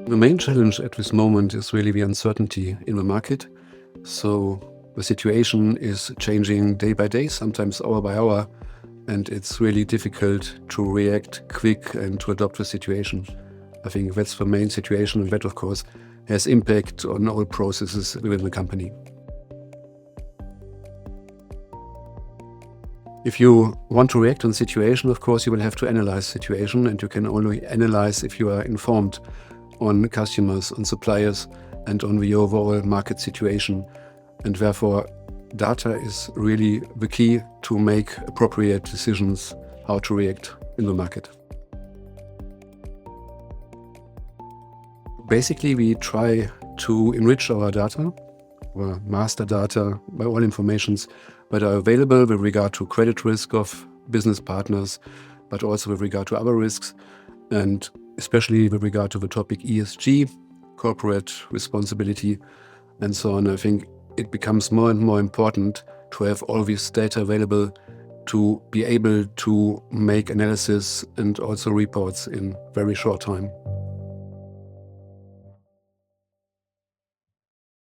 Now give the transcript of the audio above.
The main challenge at this moment is really the uncertainty in the market. So the situation is changing day by day, sometimes hour by hour, and it's really difficult to react quick and to adopt the situation. I think that's the main situation, and that, of course, has impact on all processes within the company. If you want to react on situation, of course, you will have to analyze situation, and you can only analyze if you are informed on customers, on suppliers, and on the overall market situation. And therefore, data is really the key to make appropriate decisions how to react in the market. Basically, we try to enrich our data, or master data by all informations that are available with regard to credit risk of business partners, but also with regard to other risks, and especially with regard to the topic ESG, corporate responsibility, and so on. I think it becomes more and more important to have all this data available to be able to make analysis and also reports in very short time.